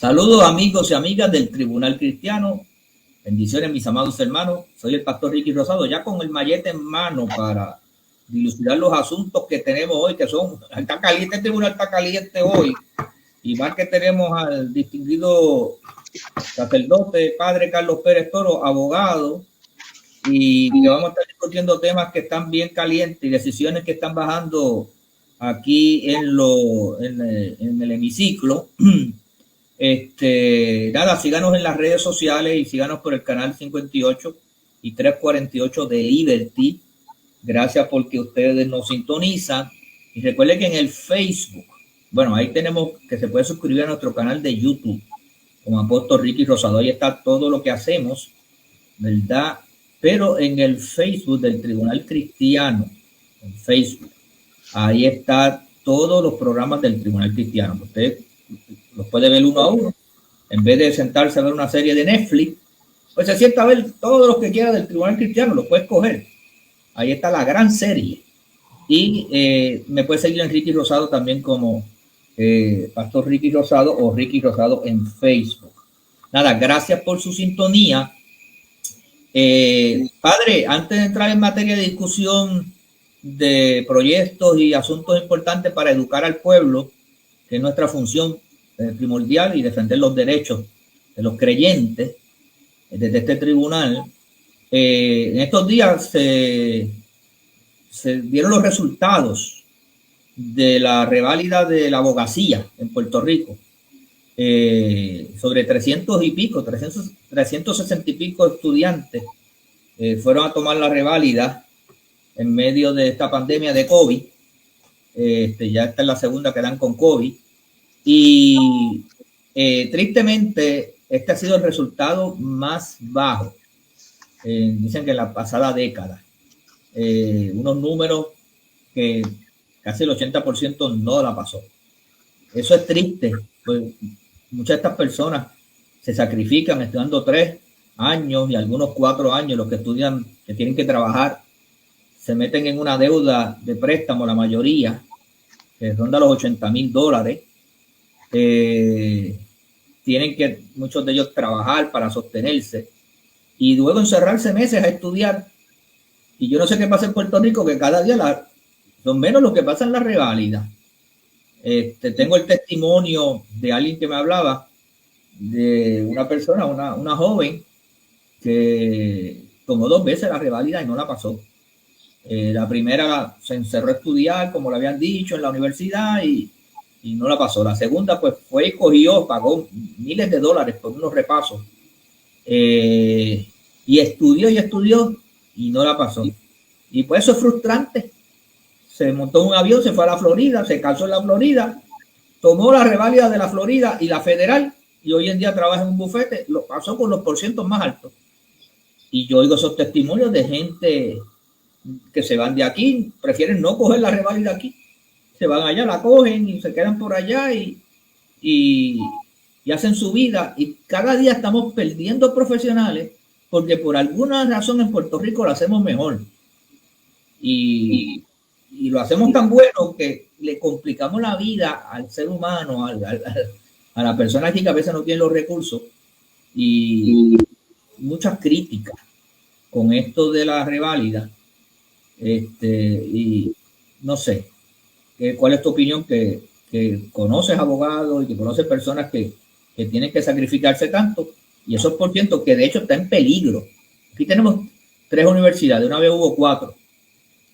Saludos amigos y amigas del Tribunal Cristiano. Bendiciones mis amados hermanos. Soy el pastor Ricky Rosado, ya con el mallete en mano para dilucidar los asuntos que tenemos hoy, que son, está caliente, el tribunal está caliente hoy. Y más que tenemos al distinguido sacerdote, padre Carlos Pérez Toro, abogado, y que vamos a estar discutiendo temas que están bien calientes y decisiones que están bajando aquí en el hemiciclo. Nada, síganos en las redes sociales y síganos por el canal 58 y 348 de Liberty. Gracias porque ustedes nos sintonizan. Y recuerden que en el Facebook, bueno, ahí tenemos que se puede suscribir a nuestro canal de YouTube como Apóstol Ricky Rosado. Ahí está todo lo que hacemos, ¿verdad? Pero en el Facebook del Tribunal Cristiano, en Facebook, ahí está todos los programas del Tribunal Cristiano. Usted los puede ver uno a uno. En vez de sentarse a ver una serie de Netflix, pues se sienta a ver todos los que quiera del Tribunal Cristiano, los puede escoger. Ahí está la gran serie. Y me puede seguir en Ricky Rosado también como Pastor Ricky Rosado o Ricky Rosado en Facebook. Nada, gracias por su sintonía. Padre, antes de entrar en materia de discusión de proyectos y asuntos importantes para educar al pueblo, que es nuestra función primordial y defender los derechos de los creyentes desde este tribunal, en estos días se dieron los resultados de la reválida de la abogacía en Puerto Rico. Sobre 360 y pico estudiantes fueron a tomar la reválida en medio de esta pandemia de COVID. Ya esta es la segunda que dan con COVID. Y tristemente, este ha sido el resultado más bajo, dicen que en la pasada década. Unos números que casi el 80% no la pasó. Eso es triste, pues muchas de estas personas se sacrifican estudiando 3 años y algunos 4 años, los que estudian, que tienen que trabajar, se meten en una deuda de préstamo, la mayoría, que ronda los $80,000. Tienen que muchos de ellos trabajar para sostenerse y luego encerrarse meses a estudiar. Y yo no sé qué pasa en Puerto Rico, que cada día son menos los que pasan la reválida. Tengo el testimonio de alguien que me hablaba de una persona, una joven que tomó 2 veces la reválida y no la pasó. La primera se encerró a estudiar, como le habían dicho, en la universidad y no la pasó. La segunda, pues fue y cogió, pagó miles de dólares por unos repasos. Y estudió y no la pasó. Y pues eso es frustrante. Se montó en un avión, se fue a la Florida, se casó en la Florida, tomó la reválida de la Florida y la federal, y hoy en día trabaja en un bufete, lo pasó con los porcientos más altos. Y yo oigo esos testimonios de gente que se van de aquí, prefieren no coger la reválida aquí, se van allá, la cogen y se quedan por allá y hacen su vida. Y cada día estamos perdiendo profesionales porque por alguna razón en Puerto Rico lo hacemos mejor. Y lo hacemos tan bueno que le complicamos la vida al ser humano, a la persona aquí que a veces no tiene los recursos. Y muchas críticas con esto de la reválida. Y no sé, ¿cuál es tu opinión? Que conoces abogados y que conoces personas que tienen que sacrificarse tanto, y esos por ciento que de hecho está en peligro. Aquí tenemos 3 universidades, una vez hubo 4.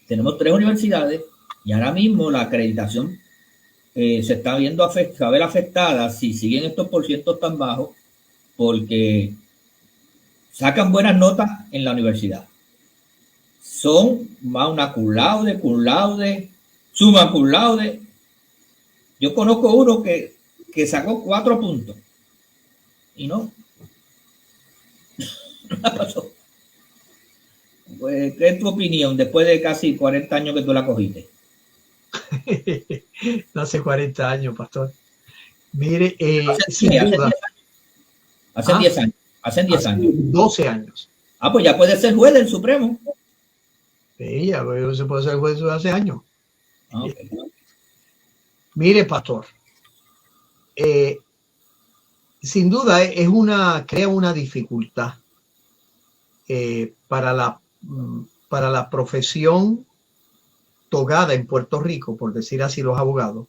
Tenemos 3 universidades y ahora mismo la acreditación se está viendo afectada si siguen estos por cientos tan bajos, porque sacan buenas notas en la universidad. Son magna cum laude, summa cum laude. Yo conozco uno que sacó 4 puntos y no la pasó. Pues, ¿qué es tu opinión después de casi 40 años que tú la cogiste? No hace 40 años, pastor. Mire, hace 10 años. Hace 10 años. 12 años. Pues ya puede ser juez del Supremo. Sí, ya se puede ser juez hace años. Okay. Mire, pastor, sin duda crea una dificultad para la profesión togada en Puerto Rico, por decir así, los abogados.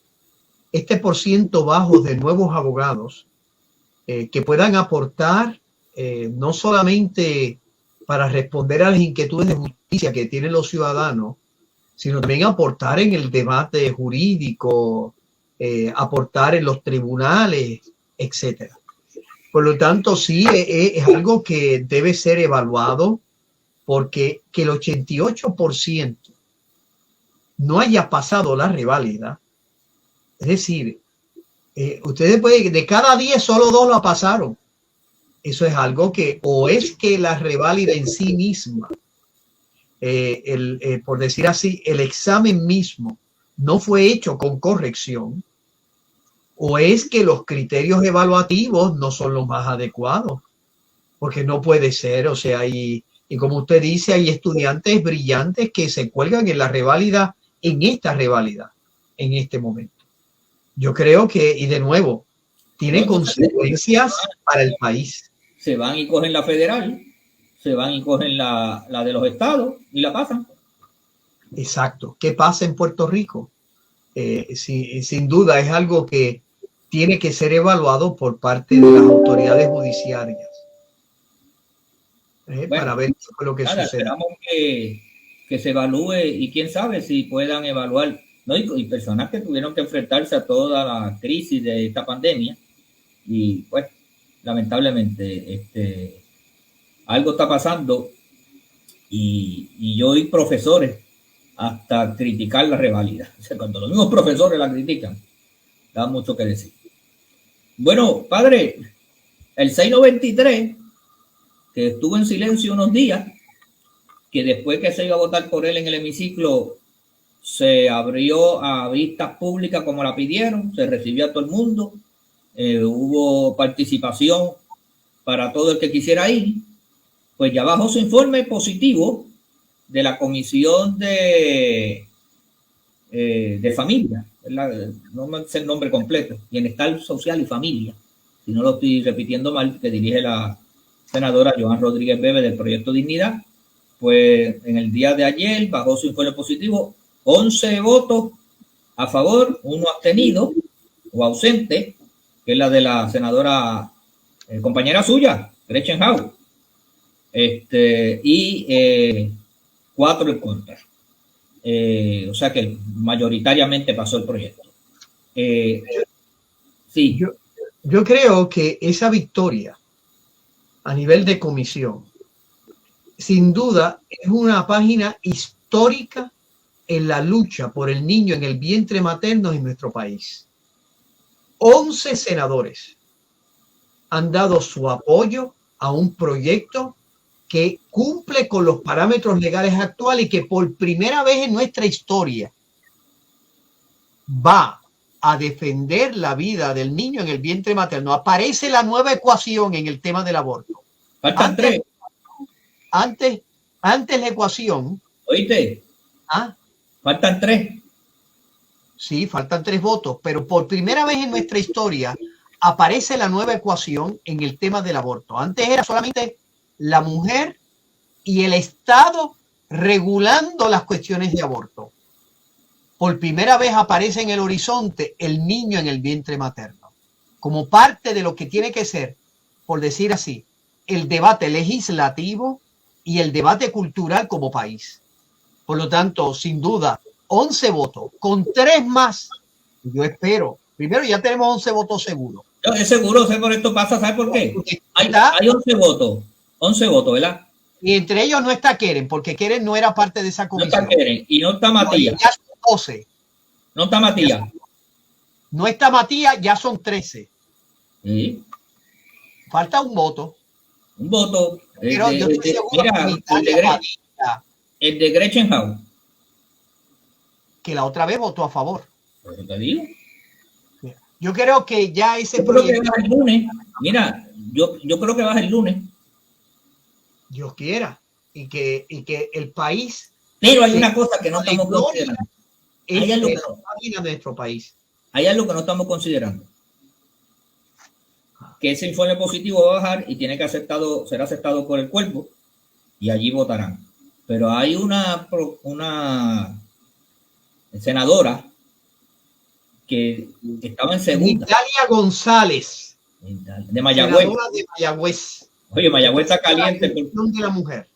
Este porciento bajo de nuevos abogados que puedan aportar no solamente para responder a las inquietudes de justicia que tienen los ciudadanos, sino también aportar en el debate jurídico, aportar en los tribunales, etcétera. Por lo tanto, sí, es algo que debe ser evaluado, porque que el 88% no haya pasado la reválida, es decir, ustedes pueden, de cada 10 solo 2 la pasaron. Eso es algo que, o es que la reválida en sí misma, por decir así, el examen mismo no fue hecho con corrección, o es que los criterios evaluativos no son los más adecuados, porque no puede ser, o sea, y como usted dice, hay estudiantes brillantes que se cuelgan en la reválida, en esta reválida, en este momento. Yo creo que, y de nuevo, tiene consecuencias para el país. Se van y cogen la federal, se van y cogen la de los estados y la pasan. Exacto. ¿Qué pasa en Puerto Rico? Sin duda es algo que tiene que ser evaluado por parte de las autoridades judiciarias para ver lo que sucede. Esperamos que se evalúe y quién sabe si puedan evaluar, ¿no? Y personas que tuvieron que enfrentarse a toda la crisis de esta pandemia y pues lamentablemente algo está pasando y yo oí profesores hasta criticar la reválida. O sea, cuando los mismos profesores la critican, da mucho que decir. Bueno, padre, el 693, que estuvo en silencio unos días, que después que se iba a votar por él en el hemiciclo, se abrió a vistas públicas como la pidieron, se recibió a todo el mundo, hubo participación para todo el que quisiera ir, pues ya bajó su informe positivo de la Comisión de Familia, no me sé el nombre completo, Bienestar Social y Familia, si no lo estoy repitiendo mal, que dirige la senadora Joan Rodríguez Bebe del Proyecto Dignidad. Pues en el día de ayer bajó su informe positivo, 11 votos a favor, 1 abstenido o ausente, que es la de la senadora compañera suya, Gretchen Howe, y 4 en contra. O sea que mayoritariamente pasó el proyecto. Sí. Yo creo que esa victoria a nivel de comisión, sin duda, es una página histórica en la lucha por el niño en el vientre materno en nuestro país. 11 senadores han dado su apoyo a un proyecto que cumple con los parámetros legales actuales y que por primera vez en nuestra historia va a defender la vida del niño en el vientre materno. Aparece la nueva ecuación en el tema del aborto. Faltan 3. Antes la ecuación. ¿Oíste? Faltan 3. Sí, faltan 3 votos, pero por primera vez en nuestra historia aparece la nueva ecuación en el tema del aborto. Antes era solamente la mujer y el Estado regulando las cuestiones de aborto. Por primera vez aparece en el horizonte el niño en el vientre materno, como parte de lo que tiene que ser, por decir así, el debate legislativo y el debate cultural como país. Por lo tanto, sin duda, 11 votos, con 3 más, yo espero. Primero ya tenemos 11 votos seguros. Yo es seguro, sé por esto pasa, ¿sabes por qué? Hay 11 votos, ¿verdad? Y entre ellos no está Keren, porque Keren no era parte de esa comisión. No está Keren y no está Matías. Ya son 12. No está Matías. No está Matías, ya son 13. ¿Sí? Falta un voto. Un voto. Pero yo estoy seguro el de Gretchen Howe. Que la otra vez votó a favor. Por eso te digo. Yo creo que ya ese proyecto... Creo que baja el lunes. Mira, yo creo que baja el lunes. Dios quiera. Y que el país... Pero hay una cosa que no estamos considerando. Hay algo que nuestro país. Hay algo que no estamos considerando. que ese informe positivo va a bajar y tiene que ser aceptado por el cuerpo y allí votarán. Pero hay una senadora que estaba en segunda. Migdalia González, De Mayagüez. senadora de Mayagüez. Oye, Mayagüez está caliente. De la mujer.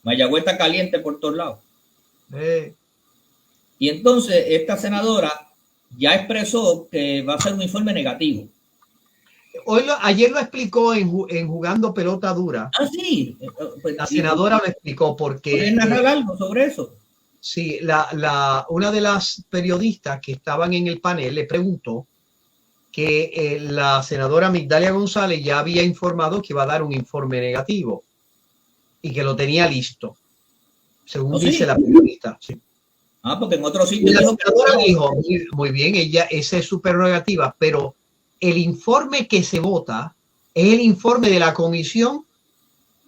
Mayagüez está caliente por todos lados. Y entonces esta senadora ya expresó que va a ser un informe negativo. Ayer lo explicó en Jugando Pelota Dura. Ah, sí. La senadora lo explicó porque... ¿Pueden narrar algo sobre eso? Sí, una de las periodistas que estaban en el panel le preguntó que la senadora Migdalia González ya había informado que iba a dar un informe negativo y que lo tenía listo, según dice la periodista. Sí. Ah, porque en otro sitio la senadora dijo, muy bien, esa es su prerrogativa, pero el informe que se vota es el informe de la comisión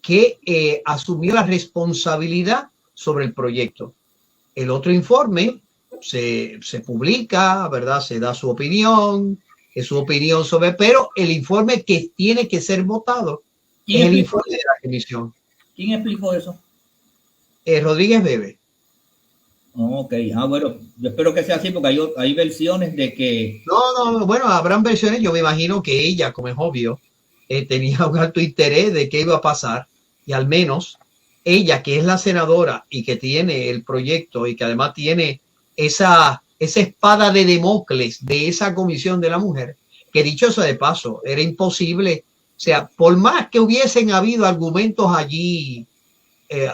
que asumió la responsabilidad sobre el proyecto. El otro informe se publica, ¿verdad? Se da su opinión, es su opinión sobre, pero el informe que tiene que ser votado es el informe de la comisión. ¿Quién explicó eso? Rodríguez Bebe. Ok, bueno, yo espero que sea así porque hay versiones de que... No, bueno, habrán versiones, yo me imagino que ella, como es obvio, tenía un alto interés de qué iba a pasar y al menos ella, que es la senadora y que tiene el proyecto y que además tiene esa espada de Damocles de esa comisión de la mujer, que dicho sea de paso, era imposible, o sea, por más que hubiesen habido argumentos allí,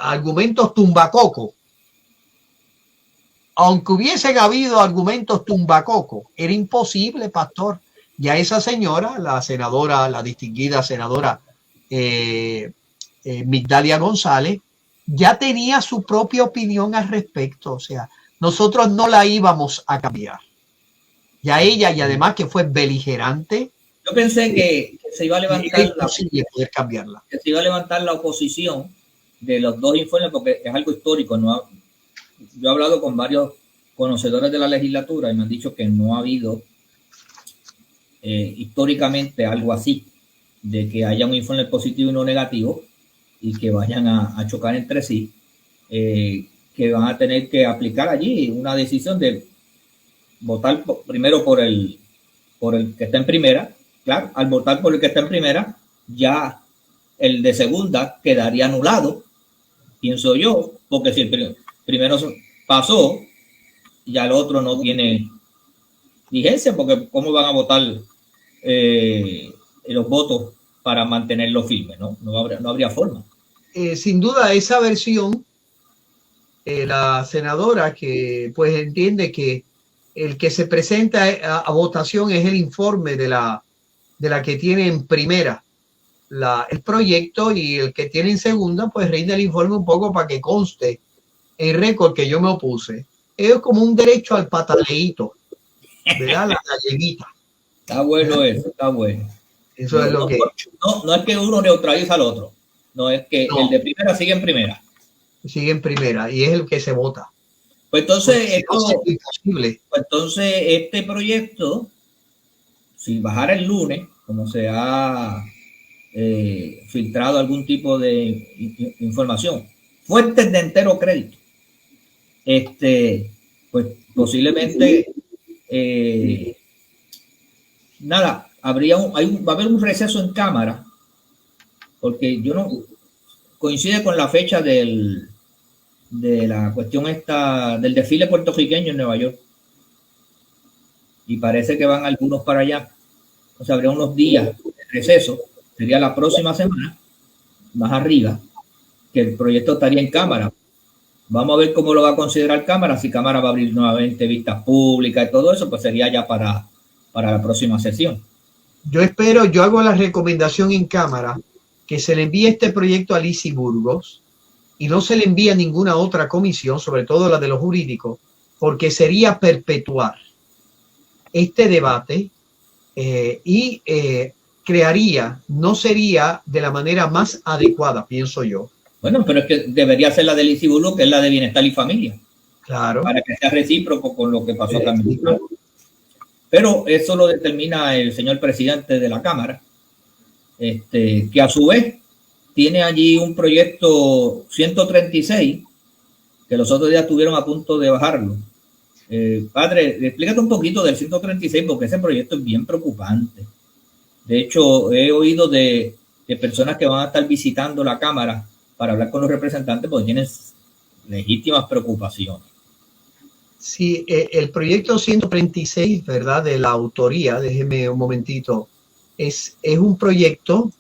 argumentos tumbacoco, aunque hubiesen habido argumentos tumbacoco, era imposible, pastor. Ya esa señora, la senadora, la distinguida senadora Migdalia González, ya tenía su propia opinión al respecto. O sea, nosotros no la íbamos a cambiar. Ya ella, y además que fue beligerante. Yo pensé que se iba a levantar poder cambiarla. Que se iba a levantar la oposición de los dos informes porque es algo histórico. Yo he hablado con varios conocedores de la legislatura y me han dicho que no ha habido históricamente algo así, de que haya un informe positivo y no negativo y que vayan a chocar entre sí, que van a tener que aplicar allí una decisión de votar primero por el que está en primera. Claro, al votar por el que está en primera, ya el de segunda quedaría anulado, pienso yo, porque si el primero pasó, ya el otro no tiene vigencia, porque cómo van a votar los votos para mantenerlo firme, ¿no? No habría forma. Sin duda, esa versión, la senadora que pues entiende que el que se presenta a votación es el informe de la que tiene en primera el proyecto, y el que tiene en segunda pues rinde el informe un poco para que conste el récord que yo me opuse. Es como un derecho al pataleíto, ¿verdad? La galleguita. Está bueno eso, está bueno. Eso es lo que... No es que uno neutraliza al otro. No, es que el de primera sigue en primera. Sigue en primera y es el que se vota. Pues entonces, imposible. Pues entonces este proyecto, si bajara el lunes, como se ha filtrado algún tipo de información, fuentes de entero crédito, pues posiblemente nada, va a haber un receso en Cámara, porque yo no coincide con la fecha de la cuestión esta del desfile puertorriqueño en Nueva York, y parece que van algunos para allá. O sea, habría unos días de receso, sería la próxima semana, más arriba, que el proyecto estaría en Cámara. Vamos a ver cómo lo va a considerar Cámara. Si Cámara va a abrir nuevamente vistas públicas y todo eso, pues sería ya para la próxima sesión. Yo hago la recomendación en Cámara que se le envíe este proyecto a Lizy Burgos y no se le envía a ninguna otra comisión, sobre todo la de los jurídicos, porque sería perpetuar este debate y crearía, no sería de la manera más adecuada, pienso yo. Bueno, pero es que debería ser la de Lizy Burgos, que es la de Bienestar y Familia. Claro. Para que sea recíproco con lo que pasó también. Pero eso lo determina el señor presidente de la Cámara. que a su vez tiene allí un proyecto 136 que los otros días estuvieron a punto de bajarlo. Padre, explícate un poquito del 136 porque ese proyecto es bien preocupante. De hecho, he oído de personas que van a estar visitando la Cámara para hablar con los representantes porque tienen legítimas preocupaciones. Sí, el proyecto 136, ¿verdad? De la autoría, déjeme un momentito, es un proyecto.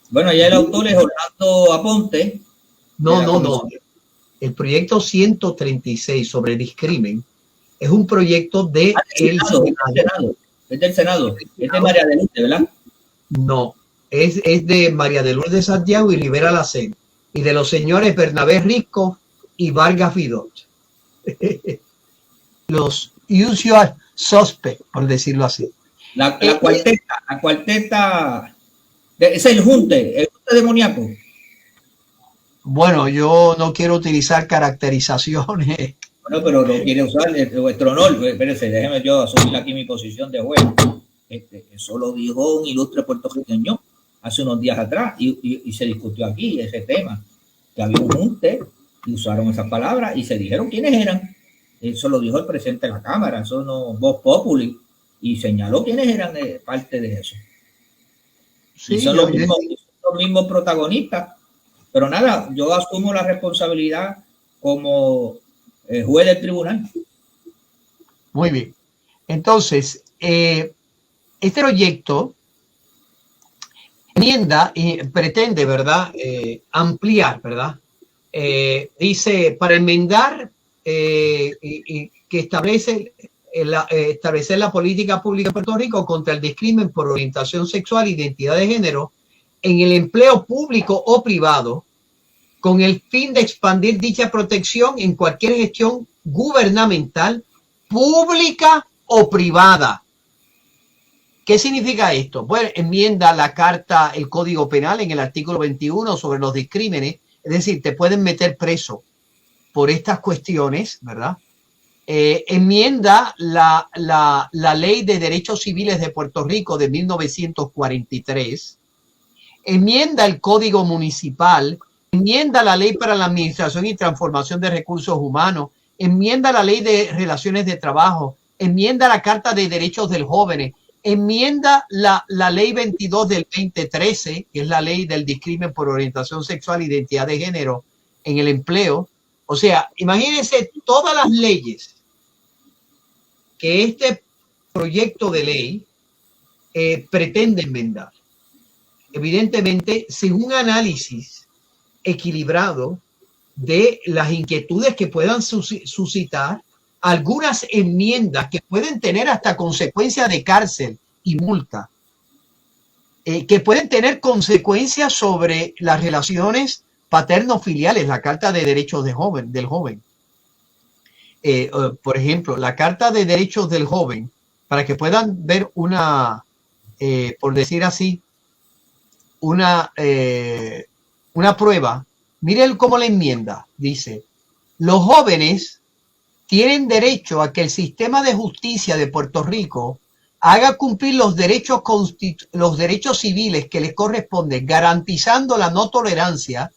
Bueno, ya el autor es Orlando Aponte. No. El proyecto 136 sobre discrimen es un proyecto de Senado. Es del Senado. Es de María de Lourdes, ¿verdad? No, es de María de Lourdes Santiago y Rivera Lacén, y de los señores Bernabé Risco y Vargas Vidot. Los usual suspects, por decirlo así. La cuarteta, es el junte demoníaco. Bueno, yo no quiero utilizar caracterizaciones. Bueno, pero no quiere usar vuestro honor. Espérese, déjeme yo asumir aquí mi posición de juez. Eso lo dijo un ilustre puertorriqueño hace unos días atrás y se discutió aquí ese tema. Que había un junte y usaron esas palabras y se dijeron quiénes eran. Eso lo dijo el presidente de la Cámara, eso no Vox Populi, y señaló quiénes eran parte de eso. Sí, y son los mismos protagonistas. Pero nada, yo asumo la responsabilidad como juez del tribunal. Muy bien. Entonces, este proyecto enmienda y pretende, ¿verdad? Ampliar, ¿verdad? Dice, para enmendar y que establece establecer la política pública de Puerto Rico contra el discrimen por orientación sexual e identidad de género en el empleo público o privado, con el fin de expandir dicha protección en cualquier gestión gubernamental, pública o privada. ¿Qué significa esto? Bueno, enmienda la Carta, el Código Penal en el artículo 21 sobre los discrímenes, es decir, te pueden meter preso por estas cuestiones, ¿verdad? Enmienda la Ley de Derechos Civiles de Puerto Rico de 1943, enmienda el Código Municipal, enmienda la Ley para la Administración y Transformación de Recursos Humanos, enmienda la Ley de Relaciones de Trabajo, enmienda la Carta de Derechos del Joven, enmienda la Ley 22 del 2013, que es la Ley del discrimen por orientación sexual e identidad de género en el empleo. O sea, imagínense todas las leyes que este proyecto de ley pretende enmendar. Evidentemente, sin un análisis equilibrado de las inquietudes que puedan suscitar algunas enmiendas que pueden tener hasta consecuencias de cárcel y multa, que pueden tener consecuencias sobre las relaciones paterno-filiales, la Carta de Derechos del Joven. Por ejemplo, la Carta de Derechos del Joven, para que puedan ver una, por decir así, una prueba. Miren cómo la enmienda dice: los jóvenes tienen derecho a que el sistema de justicia de Puerto Rico haga cumplir los derechos civiles que les corresponden, garantizando la no tolerancia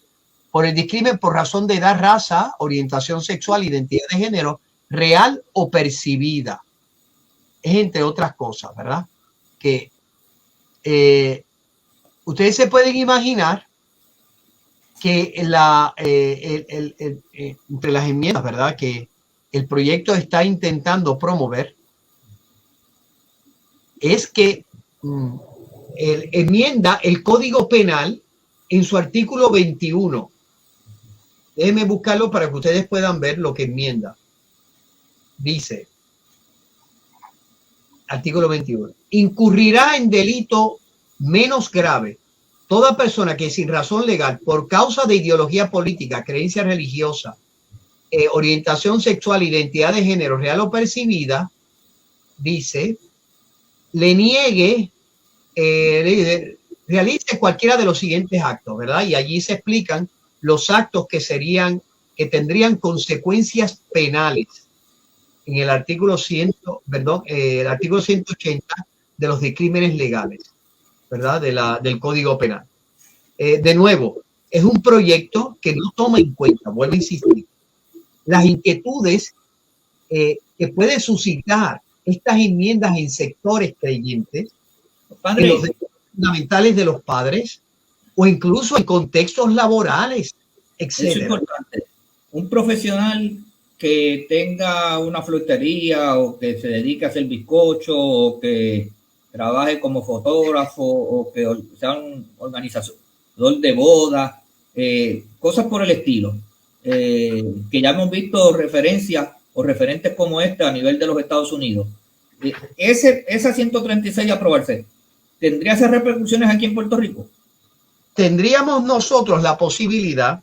por el discrimen por razón de edad, raza, orientación sexual, identidad de género, real o percibida. Es entre otras cosas, ¿verdad? Que ustedes se pueden imaginar que entre las enmiendas, ¿verdad?, que el proyecto está intentando promover, es que enmienda el Código Penal en su artículo 21. Déjenme buscarlo para que ustedes puedan ver lo que enmienda. Dice, artículo 21, incurrirá en delito menos grave toda persona que sin razón legal, por causa de ideología política, creencia religiosa, orientación sexual, identidad de género real o percibida, dice, le niegue, realice cualquiera de los siguientes actos, ¿verdad? Y allí se explican los actos que tendrían consecuencias penales en el artículo 180 de los discrímenes legales. ¿verdad? Del Código Penal. De nuevo, es un proyecto que no toma en cuenta, vuelvo a insistir, las inquietudes que pueden suscitar estas enmiendas en sectores creyentes, en los derechos fundamentales de los padres o incluso en contextos laborales, etc. Eso es importante. Un profesional que tenga una frutería o que se dedique a hacer bizcocho o que trabaje como fotógrafo o que sea un organizador de boda, cosas por el estilo, que ya hemos visto referencias o referentes como este a nivel de los Estados Unidos. Esa 136 aprobarse, ¿tendría esas repercusiones aquí en Puerto Rico? Tendríamos nosotros la posibilidad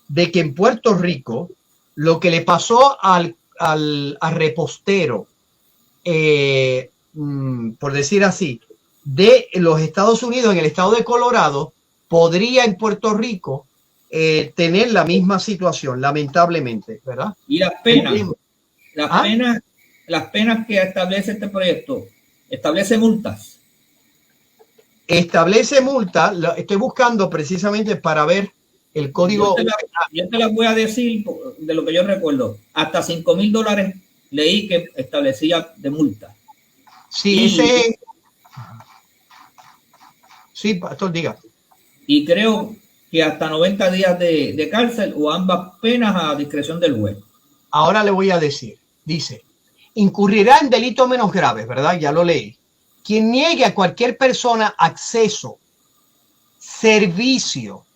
de que en Puerto Rico lo que le pasó al repostero, por decir así, de los Estados Unidos en el estado de Colorado, podría en Puerto Rico tener la misma situación, lamentablemente, ¿verdad? Y las penas que establece este proyecto, establece multas. Establece multa, estoy buscando precisamente para ver el código. Yo te las voy a decir de lo que yo recuerdo. Hasta $5,000 leí que establecía de multa. Sí, sí, pastor, diga. Y creo que hasta 90 días de cárcel o ambas penas a discreción del juez. Ahora le voy a decir, dice, incurrirá en delitos menos graves, ¿verdad? Ya lo leí. Quien niegue a cualquier persona acceso, servicio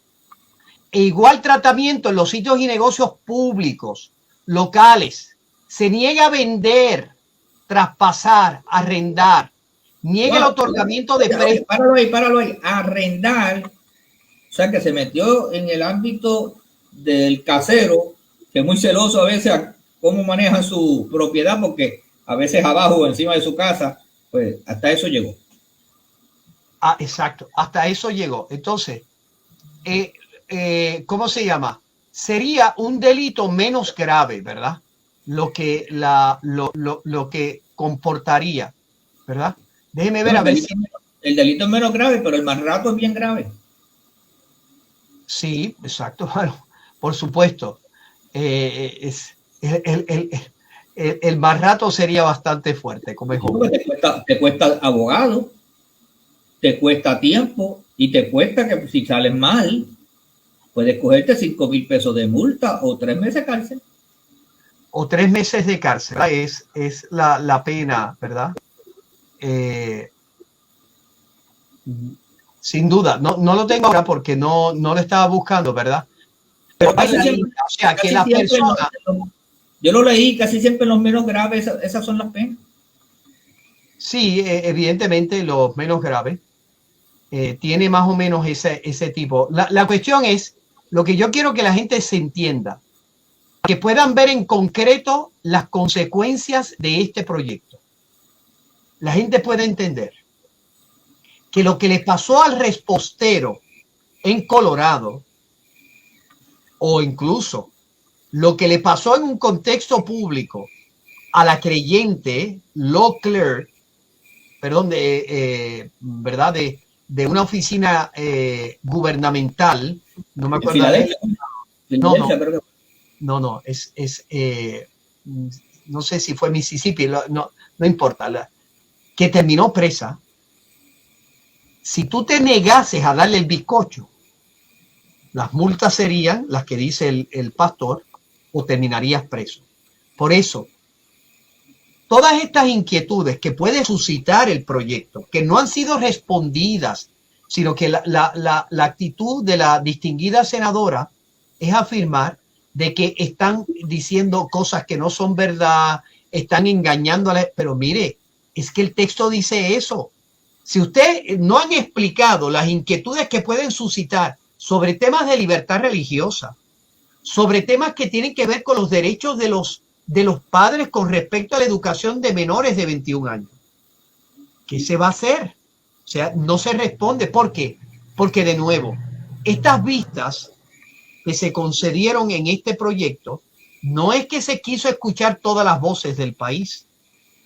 e igual tratamiento en los sitios y negocios públicos, locales, se niega a vender, traspasar, arrendar, niega el otorgamiento de préstamos. Páralo ahí. Arrendar, o sea que se metió en el ámbito del casero, que es muy celoso a veces a cómo maneja su propiedad, porque a veces abajo o encima de su casa, pues hasta eso llegó. Ah, exacto, hasta eso llegó. Entonces, ¿cómo se llama? Sería un delito menos grave, ¿verdad? Lo que comportaría, ¿verdad? Déjeme ver, a ver si... El delito es menos grave, pero el maltrato es bien grave. Sí, exacto, bueno, por supuesto. El maltrato sería bastante fuerte, como es obvio. Te cuesta abogado, te cuesta tiempo y te cuesta que si sales mal, puedes cogerte $5,000 de multa o 3 meses de cárcel. O 3 meses de cárcel, es la pena, ¿verdad? Sin duda, no lo tengo ahora porque no lo estaba buscando, ¿verdad? Pero casi siempre, o sea, que la persona... Yo lo leí, casi siempre los menos graves, esas son las penas. Sí, evidentemente los menos graves. Tiene más o menos ese tipo. La cuestión es, lo que yo quiero que la gente se entienda, que puedan ver en concreto las consecuencias de este proyecto. La gente puede entender que lo que le pasó al repostero en Colorado, o incluso lo que le pasó en un contexto público a la creyente law clerk, perdón, ¿verdad? De una oficina gubernamental, no me acuerdo. No, no sé si fue Mississippi, no importa, que terminó presa. Si tú te negases a darle el bizcocho, las multas serían las que dice el pastor, o terminarías preso. Por eso, todas estas inquietudes que puede suscitar el proyecto, que no han sido respondidas, sino que la actitud de la distinguida senadora es afirmar de que están diciendo cosas que no son verdad, están engañándole, pero mire, es que el texto dice eso. Si usted no han explicado las inquietudes que pueden suscitar sobre temas de libertad religiosa, sobre temas que tienen que ver con los derechos de los padres con respecto a la educación de menores de 21 años, ¿qué se va a hacer? O sea, no se responde. ¿Por qué? Porque, de nuevo, estas vistas que se concedieron en este proyecto, no es que se quiso escuchar todas las voces del país.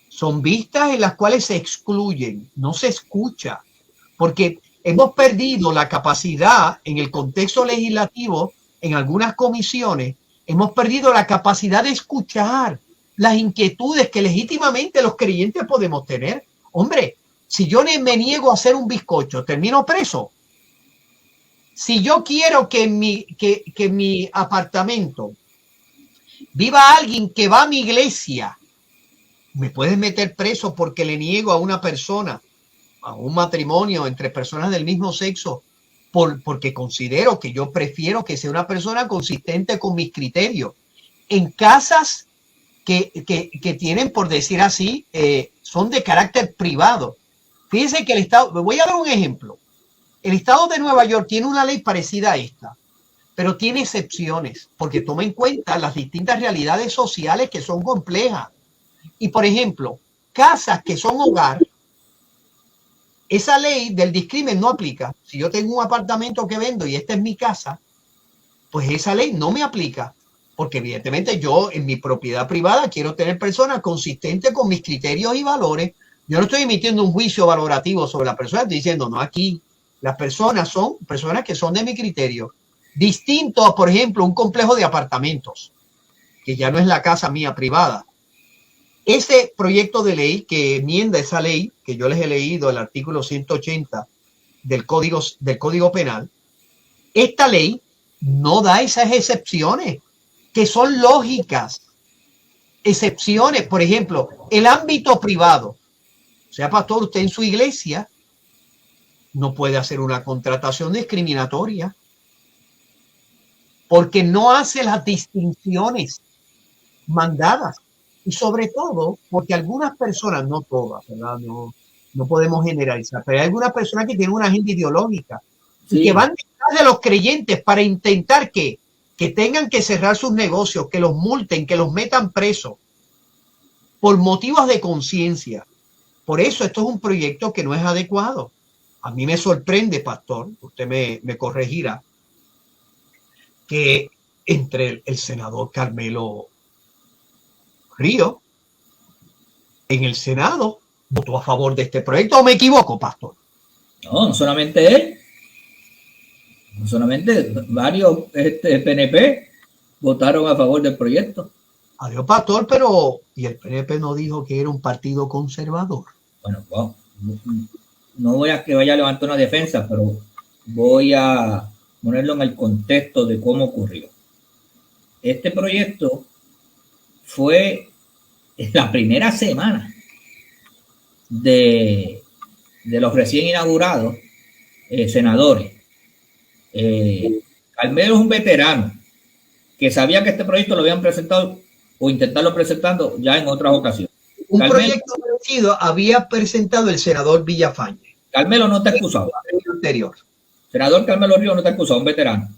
Son vistas en las cuales se excluyen, no se escucha. porque hemos perdido la capacidad en el contexto legislativo, en algunas comisiones, hemos perdido la capacidad de escuchar las inquietudes que legítimamente los creyentes podemos tener. Hombre, si yo me niego a hacer un bizcocho, termino preso. Si yo quiero que en mi apartamento viva alguien que va a mi iglesia, me pueden meter preso porque le niego a una persona, a un matrimonio entre personas del mismo sexo, porque considero que yo prefiero que sea una persona consistente con mis criterios. En casas que tienen, por decir así, son de carácter privado. Fíjense que el Estado, me voy a dar un ejemplo. El Estado de Nueva York tiene una ley parecida a esta, pero tiene excepciones, porque toma en cuenta las distintas realidades sociales que son complejas. Y, por ejemplo, casas que son hogar, esa ley del discrimen no aplica. Si yo tengo un apartamento que vendo y esta es mi casa, pues esa ley no me aplica, porque evidentemente yo en mi propiedad privada quiero tener personas consistentes con mis criterios y valores. Yo no estoy emitiendo un juicio valorativo sobre la persona, estoy diciendo, no, aquí las personas son personas que son de mi criterio. Distinto a, por ejemplo, un complejo de apartamentos, que ya no es la casa mía privada. Ese proyecto de ley que enmienda esa ley, que yo les he leído el artículo 180 del Código Penal, esta ley no da esas excepciones, que son lógicas. Excepciones, por ejemplo, el ámbito privado. O sea, pastor, usted en su iglesia no puede hacer una contratación discriminatoria porque no hace las distinciones mandadas. Y sobre todo, porque algunas personas, no todas, ¿verdad? No podemos generalizar, pero hay algunas personas que tienen una agenda ideológica y que van detrás de los creyentes para intentar que tengan que cerrar sus negocios, que los multen, que los metan presos por motivos de conciencia. Por eso esto es un proyecto que no es adecuado. A mí me sorprende, pastor, usted me corregirá, que entre el senador Carmelo Ríos en el Senado votó a favor de este proyecto, ¿o me equivoco, pastor? No solamente él, no solamente varios PNP votaron a favor del proyecto. Adiós, pastor, pero ¿y el PNP no dijo que era un partido conservador? Bueno, wow. No voy a que vaya a levantar una defensa, pero voy a ponerlo en el contexto de cómo ocurrió. Este proyecto fue en la primera semana de los recién inaugurados senadores. Carmelo es un veterano que sabía que este proyecto lo habían presentado o intentarlo presentando ya en otras ocasiones. Un proyecto parecido había presentado el senador Villafañe. Carmelo no está excusado. Anterior. Senador Carmelo Ríos no está excusado, un veterano.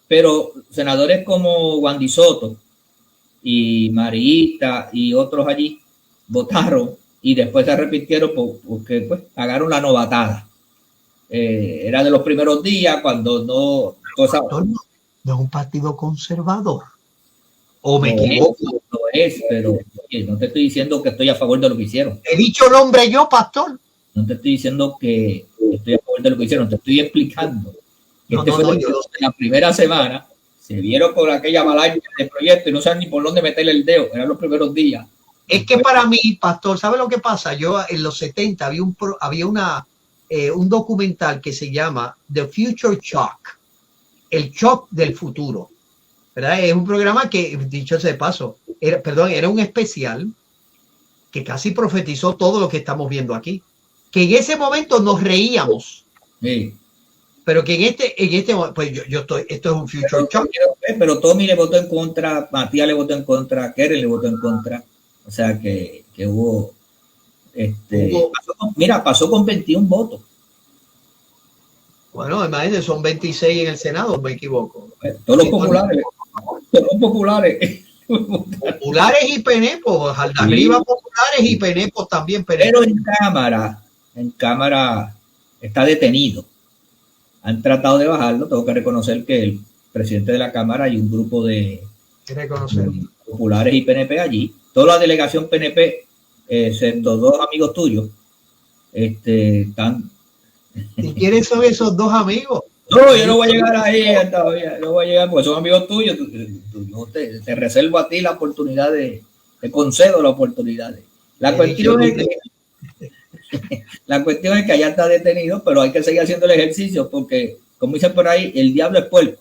Pero senadores como Wandy Soto y Marita y otros allí votaron y después se arrepintieron porque pues pagaron la novatada. Era de los primeros días cuando no... No es un partido conservador. ¿O me equivoco? No es, pero oye, no te estoy diciendo que estoy a favor de lo que hicieron. He dicho el nombre yo, pastor. No te estoy diciendo que estoy a favor de lo que hicieron, te estoy explicando. La primera semana se vieron con aquella avalancha de proyectos y no saben ni por dónde meterle el dedo. Eran los primeros días. Es que para mí, pastor, ¿sabe lo que pasa? Yo en los 70 había un documental que se llama The Future Shock, el shock del futuro, ¿verdad? Es un programa que, dicho sea de paso, era un especial que casi profetizó todo lo que estamos viendo aquí. Que en ese momento nos reíamos. Sí. Pero que en este momento, pues esto es un future shock. Pero Tommy le votó en contra, Matías le votó en contra, Kerry le votó en contra. O sea que hubo, pasó con 21 votos. Bueno, imagínense, son 26 en el Senado, me equivoco. Todos los populares. Populares y penepos, al de arriba populares y penepos también. Pero en cámara está detenido. Han tratado de bajarlo. Tengo que reconocer que el presidente de la Cámara y un grupo de populares y PNP allí, toda la delegación PNP, excepto dos amigos tuyos, están ¿Y quiénes son esos dos amigos? No, yo no voy a llegar ahí todavía, no voy a llegar porque son amigos tuyos. Yo te reservo a ti la oportunidad te concedo la oportunidad. La cuestión es que allá está detenido, pero hay que seguir haciendo el ejercicio porque, como dicen por ahí, el diablo es puerco.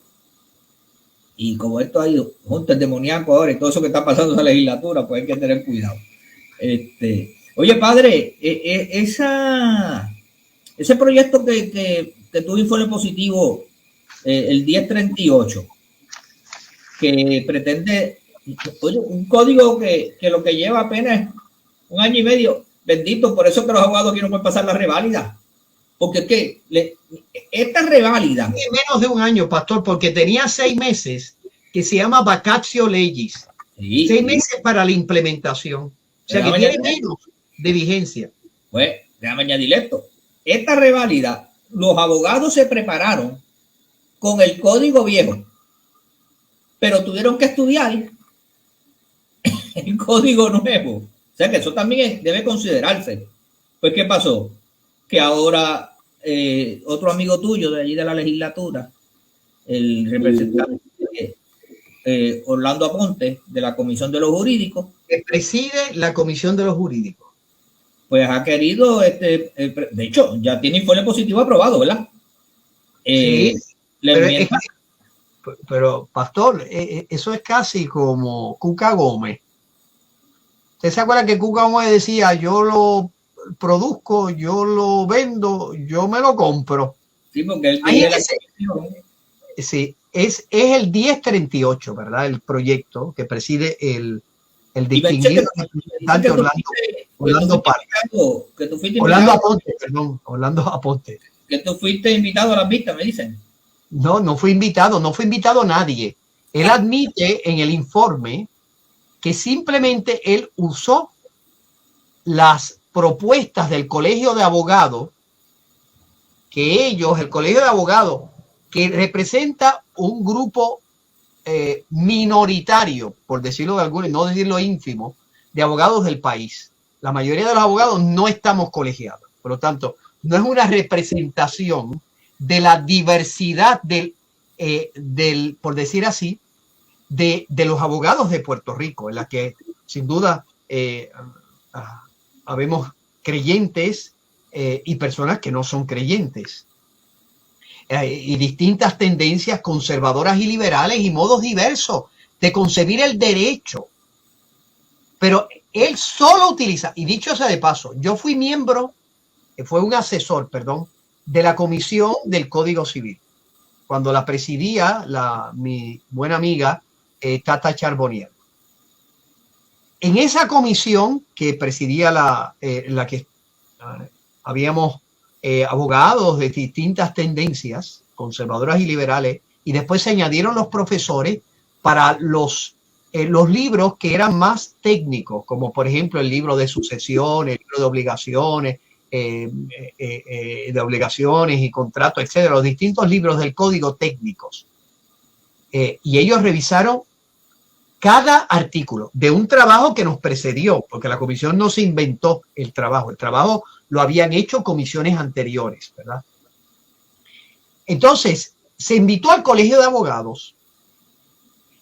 Y como esto hay juntos demoníacos ahora y todo eso que está pasando en la legislatura, pues hay que tener cuidado. Oye, padre, ese proyecto que tuvo informe positivo, el 1038, que pretende, oye, un código que lo que lleva apenas 1 año y medio, bendito, por eso que los abogados aquí no pueden pasar la reválida. Porque es que esta reválida. Menos de 1 año, pastor, porque tenía 6 meses que se llama vacatio legis. Sí, 6 meses para la implementación. O sea que tiene menos de vigencia. Pues, déjame añadir esto. Esta reválida, los abogados se prepararon con el código viejo, pero tuvieron que estudiar el código nuevo. O sea que eso también debe considerarse. Pues, ¿qué pasó? Que ahora otro amigo tuyo de allí de la legislatura, el representante Orlando Aponte, de la Comisión de los Jurídicos, que preside la Comisión de los Jurídicos, pues ha querido, de hecho, ya tiene informe positivo aprobado, ¿verdad? Sí, pero pastor, eso es casi como Cuca Gómez. ¿Usted se acuerda que Cuca Gómez decía, yo lo produzco, yo lo vendo, yo me lo compro? Sí, porque él tiene sí, es el 1038, ¿verdad? El proyecto que preside el distinguido representante Orlando Aponte, perdón, Orlando Aponte. Que tú fuiste invitado a las vistas, me dicen. No fui invitado nadie. Él admite en el informe que simplemente él usó las propuestas del Colegio de Abogados, que el Colegio de Abogados, que representa un grupo minoritario, por decirlo de alguna, no decirlo ínfimo, de abogados del país. La mayoría de los abogados no estamos colegiados, por lo tanto, no es una representación de la diversidad por decir así, de los abogados de Puerto Rico, en la que sin duda habemos creyentes y personas que no son creyentes. Y distintas tendencias conservadoras y liberales y modos diversos de concebir el derecho. Pero él solo utiliza, y dicho sea de paso, yo fui un asesor, de la Comisión del Código Civil, cuando la presidía mi buena amiga Tata Charbonnier. En esa comisión que presidía la que habíamos abogados de distintas tendencias conservadoras y liberales, y después se añadieron los profesores para los libros que eran más técnicos, como por ejemplo el libro de sucesión, el libro de obligaciones y contratos, etcétera, los distintos libros del código técnicos. Y ellos revisaron cada artículo de un trabajo que nos precedió, porque la comisión no se inventó el trabajo lo habían hecho comisiones anteriores, ¿verdad? Entonces, se invitó al Colegio de Abogados.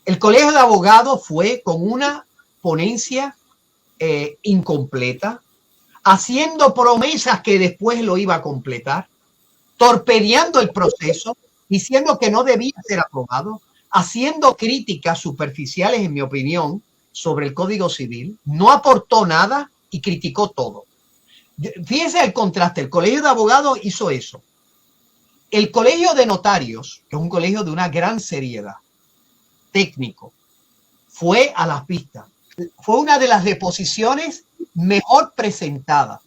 El Colegio de Abogados fue con una ponencia incompleta, haciendo promesas que después lo iba a completar, torpedeando el proceso, diciendo que no debía ser aprobado, haciendo críticas superficiales, en mi opinión, sobre el Código Civil, no aportó nada y criticó todo. Fíjense el contraste, el Colegio de Abogados hizo eso. El Colegio de Notarios, que es un colegio de una gran seriedad, técnico, fue a las vistas. Fue una de las deposiciones mejor presentadas.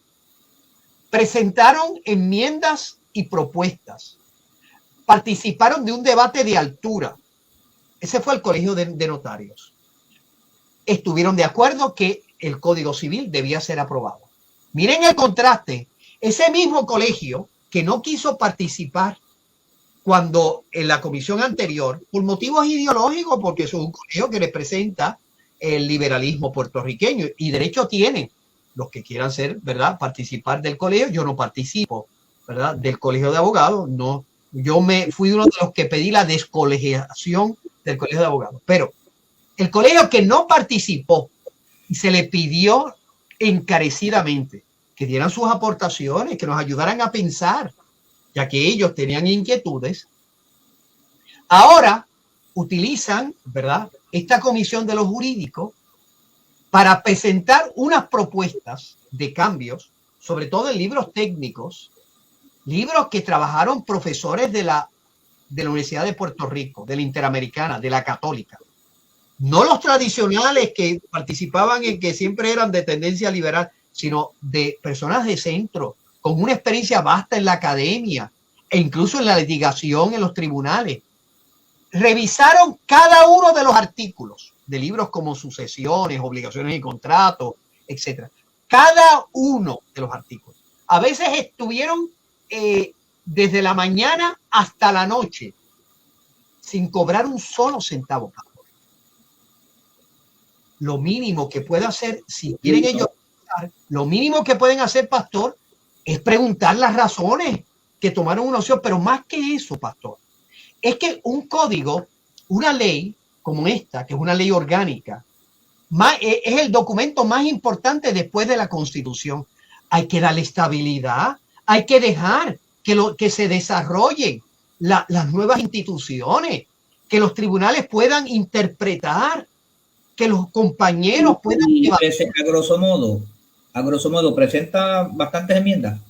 Presentaron enmiendas y propuestas. Participaron de un debate de altura. Ese fue el Colegio de Notarios. Estuvieron de acuerdo que el Código Civil debía ser aprobado. Miren el contraste. Ese mismo colegio que no quiso participar cuando en la comisión anterior, por motivos ideológicos, porque eso es un colegio que representa el liberalismo puertorriqueño y derecho tienen los que quieran ser, ¿verdad?, participar del colegio. Yo no participo ¿verdad?, del Colegio de Abogados. No, yo fui uno de los que pedí la descolegiación del Colegio de Abogados, pero el colegio que no participó y se le pidió encarecidamente que dieran sus aportaciones, que nos ayudaran a pensar, ya que ellos tenían inquietudes, ahora utilizan, ¿verdad?, esta comisión de los jurídicos para presentar unas propuestas de cambios, sobre todo en libros técnicos, libros que trabajaron profesores de la Universidad de Puerto Rico, de la Interamericana, de la Católica. No los tradicionales que participaban en que siempre eran de tendencia liberal, sino de personas de centro, con una experiencia vasta en la academia e incluso en la litigación en los tribunales. Revisaron cada uno de los artículos de libros como sucesiones, obligaciones y contratos, etc. Cada uno de los artículos. A veces estuvieron desde la mañana hasta la noche sin cobrar un solo centavo. Lo mínimo que puede hacer, si quieren ellos, lo mínimo que pueden hacer, pastor, es preguntar las razones que tomaron una opción. Pero más que eso, pastor, es que un código, una ley como esta, que es una ley orgánica, es el documento más importante después de la Constitución. Hay que darle estabilidad, hay que dejar que se desarrollen las nuevas instituciones, que los tribunales puedan interpretar, que los compañeros puedan... A grosso modo, presenta bastantes enmiendas.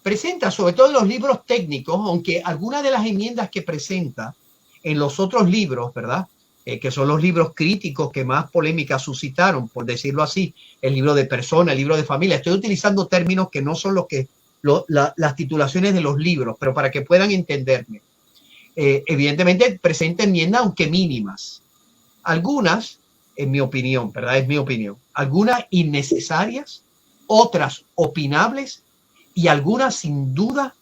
Presenta, sobre todo en los libros técnicos, aunque algunas de las enmiendas que presenta en los otros libros, ¿verdad?, que son los libros críticos que más polémica suscitaron, por decirlo así, el libro de persona, el libro de familia. Estoy utilizando términos que no son las titulaciones de los libros, pero para que puedan entenderme. Evidentemente presenta enmiendas, aunque mínimas. Algunas, en mi opinión, ¿verdad?, es mi opinión, algunas innecesarias, otras opinables y algunas sin duda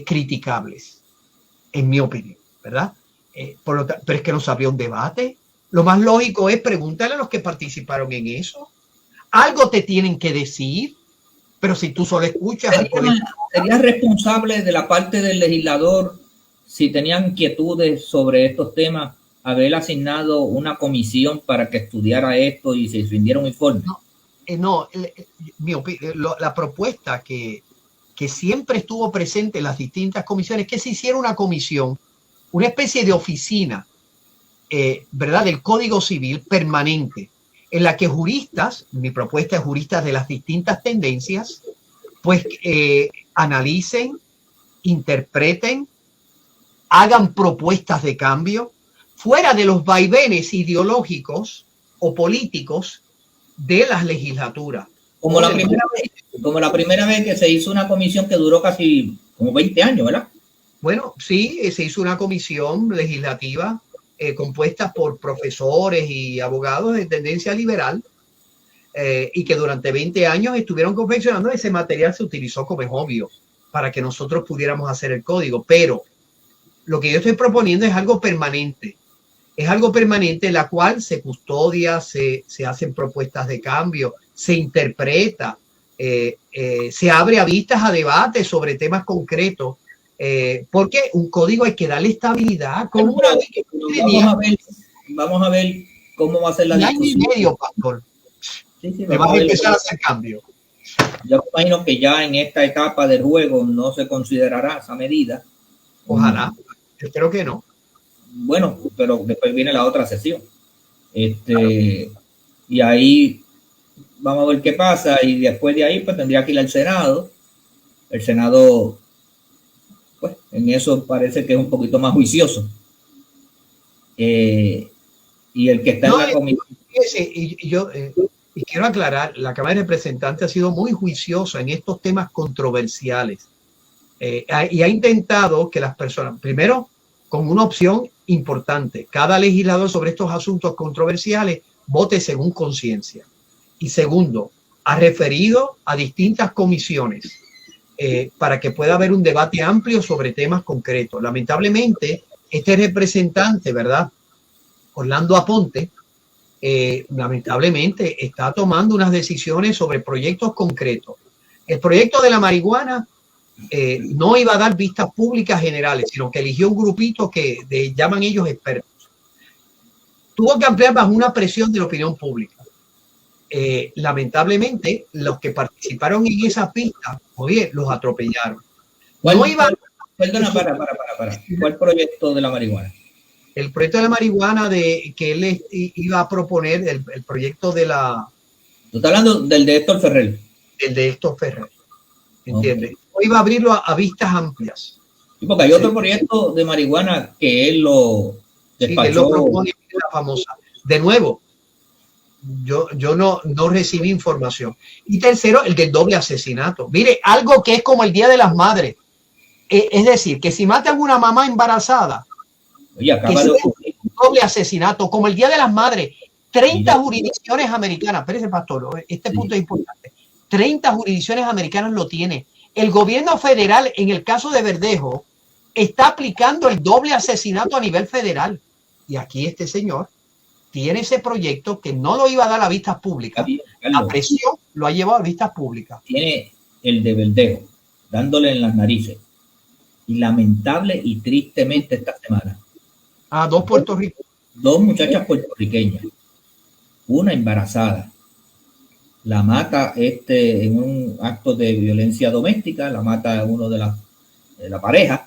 criticables, en mi opinión, ¿verdad? Pero es que no se abrió un debate. Lo más lógico es preguntarle a los que participaron en eso. Algo te tienen que decir, pero si tú solo escuchas... ¿Sería responsable de la parte del legislador, si tenían inquietudes sobre estos temas, haber asignado una comisión para que estudiara esto y se rindiera un informe? La propuesta que siempre estuvo presente en las distintas comisiones, que se hiciera una comisión, una especie de oficina, ¿verdad?, del Código Civil permanente, en la que juristas, mi propuesta es juristas de las distintas tendencias, pues analicen, interpreten, hagan propuestas de cambio, fuera de los vaivenes ideológicos o políticos de las legislaturas. Como la primera vez que se hizo una comisión que duró casi como 20 años, ¿verdad? Bueno, sí, se hizo una comisión legislativa compuesta por profesores y abogados de tendencia liberal y que durante 20 años estuvieron confeccionando ese material. Se utilizó, como es obvio, para que nosotros pudiéramos hacer el código. Pero lo que yo estoy proponiendo es algo permanente. Es algo permanente en la cual se custodia, se hacen propuestas de cambio, se interpreta, se abre a vistas a debates sobre temas concretos, porque un código hay que darle estabilidad. Vamos a ver cómo va a ser la discusión. Año y medio, pastor. Sí, vas a empezar a hacer cambio. Yo me imagino que ya en esta etapa del juego no se considerará esa medida. Ojalá, espero que no. Bueno, pero después viene la otra sesión. Y ahí vamos a ver qué pasa, y después de ahí pues tendría que ir al Senado. El Senado, pues en eso parece que es un poquito más juicioso. Y el que está en la comisión... Y quiero aclarar, la Cámara de Representantes ha sido muy juiciosa en estos temas controversiales. Y ha intentado que las personas, primero, con una opción importante, cada legislador sobre estos asuntos controversiales vote según conciencia. Y segundo, ha referido a distintas comisiones para que pueda haber un debate amplio sobre temas concretos. Lamentablemente, este representante, ¿verdad?, Orlando Aponte, lamentablemente está tomando unas decisiones sobre proyectos concretos. El proyecto de la marihuana no iba a dar vistas públicas generales, sino que eligió un grupito que llaman ellos expertos. Tuvo que ampliar bajo una presión de la opinión pública. Lamentablemente, los que participaron en esa pista, oye, los atropellaron. Perdona, para. ¿Cuál proyecto de la marihuana? El proyecto de la marihuana que él iba a proponer, el proyecto de la... Tú estás hablando del de Héctor Ferrer. El de Héctor Ferrer, ¿entiendes? Okay. O iba a abrirlo a vistas amplias. Sí, porque hay otro proyecto de marihuana que él lo despachó. Sí, él lo propone, la famosa. De nuevo, yo no recibí información. Y tercero, el del doble asesinato. Mire, algo que es como el Día de las Madres. Es decir, que si matan a una mamá embarazada, oye, acaba de ocurrir un doble asesinato, como el Día de las Madres, 30 jurisdicciones americanas, espérese, pastor, este punto es importante, 30 jurisdicciones americanas lo tiene. El gobierno federal, en el caso de Verdejo, está aplicando el doble asesinato a nivel federal. Y aquí este señor tiene ese proyecto que no lo iba a dar a vistas públicas. La presión lo ha llevado a vistas públicas. Tiene el de Verdejo, dándole en las narices. Y lamentable y tristemente esta semana. Dos puertorriqueños. Dos muchachas puertorriqueñas. Una embarazada. La mata en un acto de violencia doméstica, la mata uno de la pareja,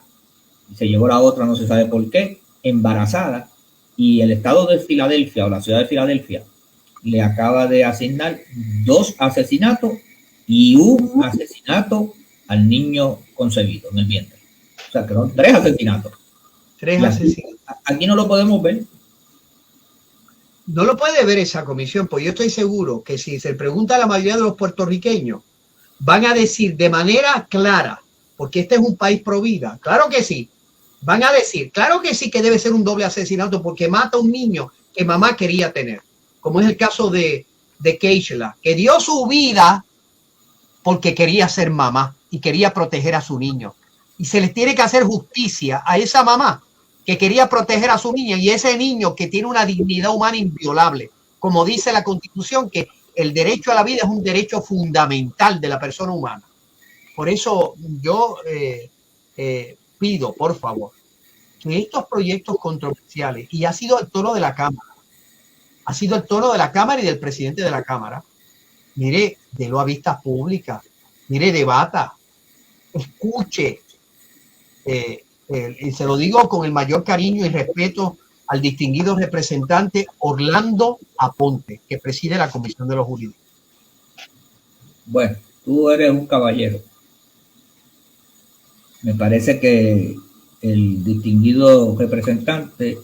y se llevó la otra, no se sabe por qué, embarazada, y el estado de Filadelfia, o la ciudad de Filadelfia, le acaba de asignar 2 asesinatos y un asesinato al niño concebido en el vientre. O sea, que son 3 asesinatos. 3 asesinatos. Aquí no lo podemos ver. No lo puede ver esa comisión, pues yo estoy seguro que si se pregunta a la mayoría de los puertorriqueños, van a decir de manera clara, porque este es un país pro vida, claro que sí, van a decir, claro que sí que debe ser un doble asesinato porque mata a un niño que mamá quería tener, como es el caso de Keishla, que dio su vida porque quería ser mamá y quería proteger a su niño. Y se les tiene que hacer justicia a esa mamá que quería proteger a su niña y ese niño que tiene una dignidad humana inviolable, como dice la Constitución, que el derecho a la vida es un derecho fundamental de la persona humana. Por eso yo pido, por favor, que estos proyectos controversiales, y ha sido el tono de la Cámara, y del presidente de la Cámara, mire, délo a vistas públicas, mire, debata, escuche, y se lo digo con el mayor cariño y respeto al distinguido representante Orlando Aponte, que preside la Comisión de los Jurídicos. Bueno, tú eres un caballero. Me parece que el distinguido representante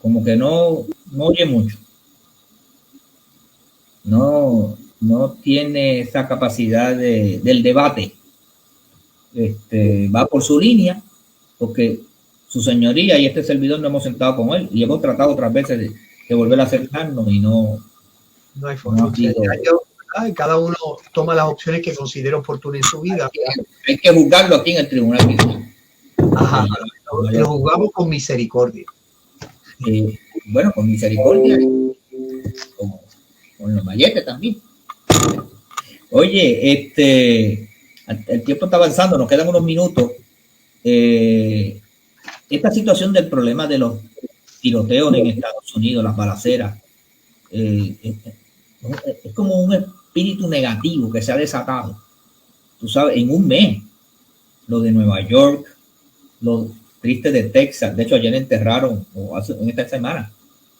como que no oye mucho. No tiene esa capacidad del debate. Va por su línea, porque su señoría y este servidor no hemos sentado con él y hemos tratado otras veces de volver a acercarnos y no hay forma. Cada uno toma las opciones que considera oportunas en su vida. Hay que juzgarlo aquí en el tribunal. Ajá, lo juzgamos con misericordia. Bueno, con misericordia, con los malletes también. Oye, el tiempo está avanzando, nos quedan unos minutos. Esta situación del problema de los tiroteos en Estados Unidos, las balaceras, es como un espíritu negativo que se ha desatado. Tú sabes, en un mes, lo de Nueva York, lo triste de Texas. De hecho, ayer enterraron, en esta semana,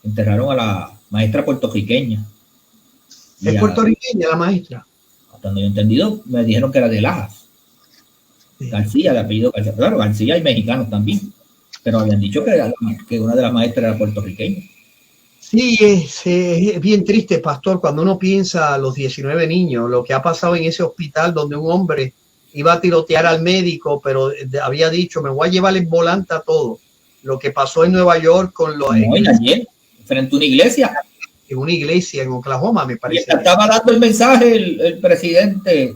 enterraron a la maestra puertorriqueña. ¿Es puertorriqueña la maestra? Hasta donde yo he entendido, me dijeron que era de Lajas. Sí. García, de apellido García. Claro, García hay mexicanos también, pero habían dicho que una de las maestras era puertorriqueña. Sí, es bien triste, pastor, cuando uno piensa a los 19 niños, lo que ha pasado en ese hospital donde un hombre iba a tirotear al médico, pero había dicho, me voy a llevar en volante a todo. Lo que pasó en Nueva York con los... ayer, frente a una iglesia. En una iglesia en Oklahoma, me parece. Y estaba dando el mensaje el presidente,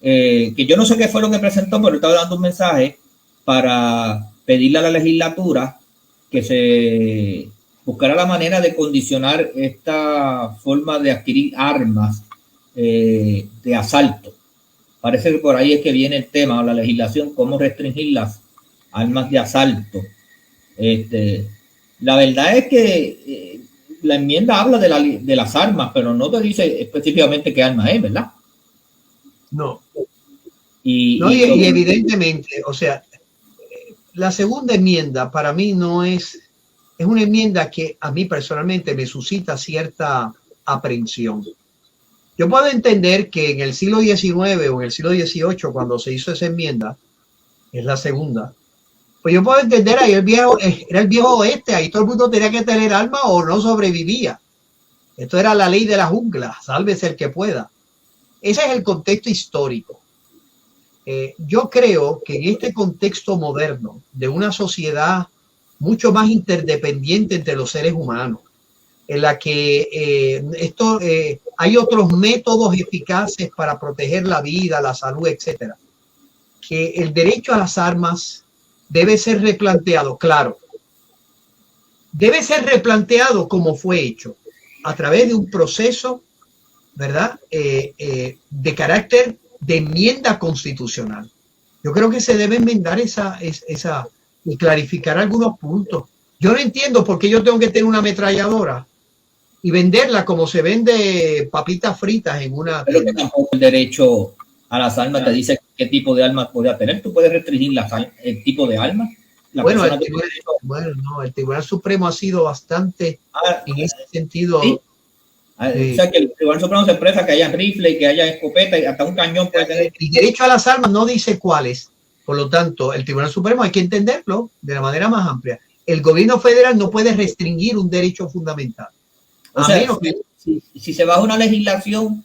que yo no sé qué fue lo que presentó, pero estaba dando un mensaje para pedirle a la legislatura que se buscara la manera de condicionar esta forma de adquirir armas de asalto parece que por ahí es que viene el tema o la legislación, cómo restringir las armas de asalto. La verdad es que la enmienda habla de las armas, pero no te dice específicamente qué arma es, ¿verdad? No. Y evidentemente, o sea, la segunda enmienda para mí no es una enmienda que a mí personalmente me suscita cierta aprehensión. Yo puedo entender que en el siglo XIX o en el siglo XVIII, cuando se hizo esa enmienda, es la segunda, pues yo puedo entender, ahí era el viejo oeste, ahí todo el mundo tenía que tener armas o no sobrevivía. Esto era la ley de la jungla, sálvese el que pueda. Ese es el contexto histórico. Yo creo que en este contexto moderno de una sociedad mucho más interdependiente entre los seres humanos, en la que hay otros métodos eficaces para proteger la vida, la salud, etcétera, que el derecho a las armas debe ser replanteado, claro. Debe ser replanteado como fue hecho, a través de un proceso, ¿verdad? De carácter de enmienda constitucional. Yo creo que se debe enmendar esa y clarificar algunos puntos. Yo no entiendo por qué yo tengo que tener una ametralladora y venderla como se vende papitas fritas en una... Pero que tampoco el derecho a las armas te dice qué tipo de armas puede tener. Tú puedes restringir el tipo de armas. Bueno, el Tribunal Supremo ha sido bastante en ese sentido... ¿Sí? O sea, que el Tribunal Supremo se expresa que haya rifle y que haya escopeta y hasta un cañón puede tener. El derecho a las armas no dice cuáles. Por lo tanto, el Tribunal Supremo hay que entenderlo de la manera más amplia. El gobierno federal no puede restringir un derecho fundamental. O sea, si se baja una legislación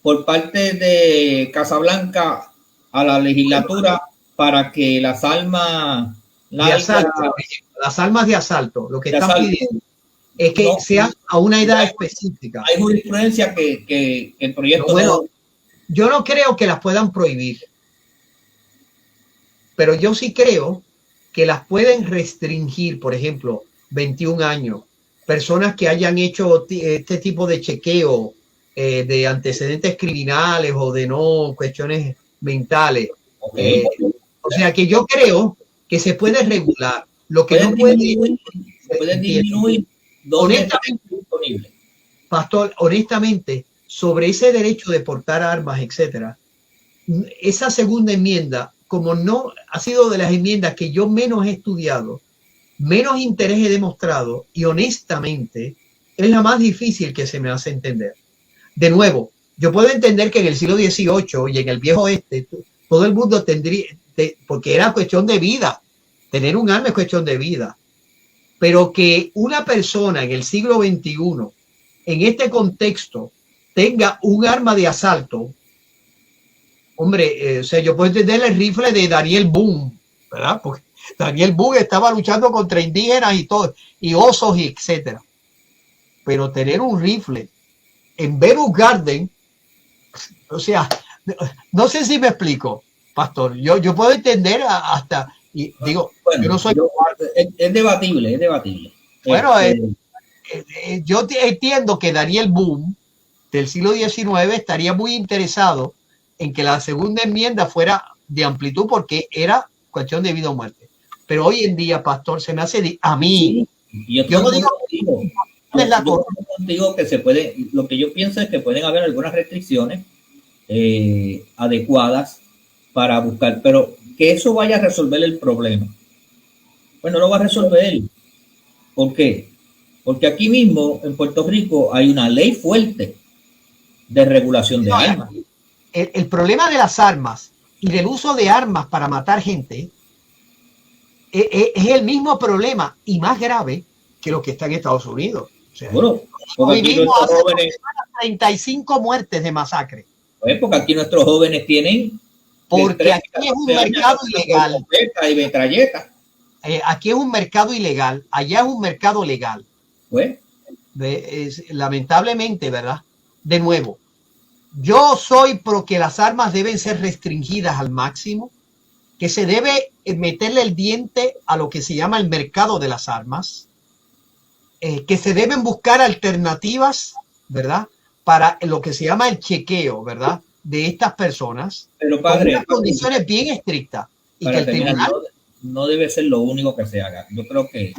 por parte de Casablanca a la legislatura para que las armas de asalto, las armas de asalto, lo que están pidiendo es que sean a una edad específica. Hay jurisprudencia que el proyecto... Bueno, yo no creo que las puedan prohibir, pero yo sí creo que las pueden restringir, por ejemplo, 21 años, personas que hayan hecho este tipo de chequeo de antecedentes criminales o de no cuestiones mentales. Okay. O sea que yo creo que se puede regular. Lo que no puede... Se puede disminuir. Honestamente, Pastor, honestamente, sobre ese derecho de portar armas, etcétera, esa segunda enmienda, como no ha sido de las enmiendas que yo menos he estudiado, menos interés he demostrado y honestamente es la más difícil que se me hace entender. De nuevo, yo puedo entender que en el siglo XVIII y en el viejo oeste todo el mundo tendría, porque era cuestión de vida, tener un arma es cuestión de vida, pero que una persona en el siglo XXI, en este contexto, tenga un arma de asalto, hombre, o sea, yo puedo entender el rifle de Daniel Boone, ¿verdad? Porque Daniel Boone estaba luchando contra indígenas y todo, y osos, y etcétera. Pero tener un rifle en Venus Garden, o sea, no sé si me explico, Pastor. Yo puedo entender hasta, y digo, bueno, yo no soy... Es debatible, es debatible. Bueno, yo entiendo que Daniel Boone, del siglo XIX, estaría muy interesado en que la segunda enmienda fuera de amplitud porque era cuestión de vida o muerte. Pero hoy en día, Pastor, se me hace a mí. Sí, yo no digo contigo que se puede, lo que yo pienso es que pueden haber algunas restricciones adecuadas para buscar, pero que eso vaya a resolver el problema. Bueno, no lo va a resolver. ¿Por qué? Porque aquí mismo en Puerto Rico hay una ley fuerte de regulación de armas. El problema de las armas y del uso de armas para matar gente es el mismo problema y más grave que lo que está en Estados Unidos. O sea, bueno, vivimos hace jóvenes, 35 muertes de masacre. Pues porque aquí nuestros jóvenes tienen... Porque aquí es un mercado ilegal. Y metralletas. Aquí es un mercado ilegal, allá es un mercado legal. Pues. Lamentablemente, ¿verdad? De nuevo, yo soy pro que las armas deben ser restringidas al máximo, que se debe meterle el diente a lo que se llama el mercado de las armas, que se deben buscar alternativas, ¿verdad? Para lo que se llama el chequeo, ¿verdad? de estas personas Pero con padre, unas condiciones bien estrictas y que para el terminar, tribunal no debe ser lo único que se haga. Yo creo que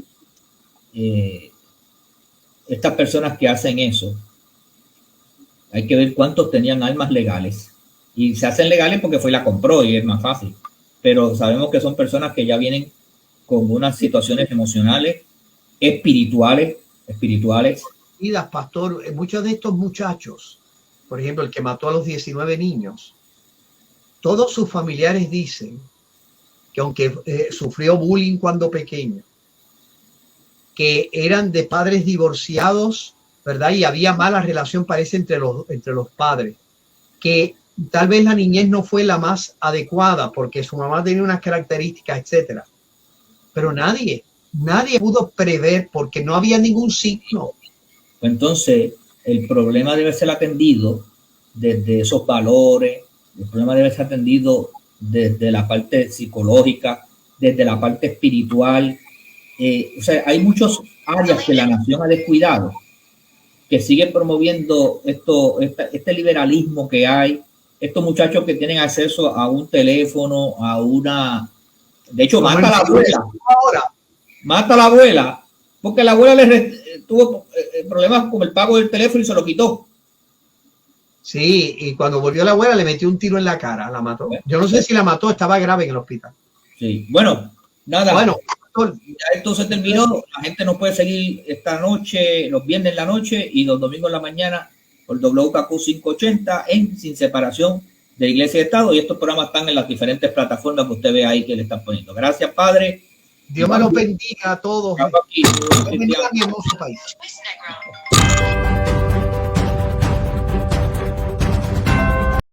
estas personas que hacen eso, hay que ver cuántos tenían armas legales. Y se hacen legales porque fue y la compró y es más fácil. Pero sabemos que son personas que ya vienen con unas situaciones emocionales, espirituales. Pastor, muchos de estos muchachos, por ejemplo, el que mató a los 19 niños, todos sus familiares dicen que aunque sufrió bullying cuando pequeño, que eran de padres divorciados, ¿verdad? Y había mala relación, parece, entre los padres, que tal vez la niñez no fue la más adecuada porque su mamá tenía unas características, etcétera. Pero nadie pudo prever porque no había ningún signo. Entonces, el problema debe ser atendido desde esos valores, el problema debe ser atendido desde la parte psicológica, desde la parte espiritual. O sea, hay muchas áreas que la nación ha descuidado, que siguen promoviendo este liberalismo que hay, estos muchachos que tienen acceso a un teléfono, a una... De hecho, mata a la abuela. Mata a la abuela, porque la abuela tuvo problemas con el pago del teléfono y se lo quitó. Sí, y cuando volvió la abuela le metió un tiro en la cara, la mató. Yo no sé si la mató, estaba grave en el hospital. Sí, bueno, nada. Bueno, ya esto se terminó. La gente nos puede seguir esta noche, los viernes en la noche y los domingos en la mañana por WKQ 580 en Sin Separación de Iglesia y Estado. Y estos programas están en las diferentes plataformas que usted ve ahí que le están poniendo. Gracias, padre. Dios me los bendiga a todos. Bendiga a mi hermoso país.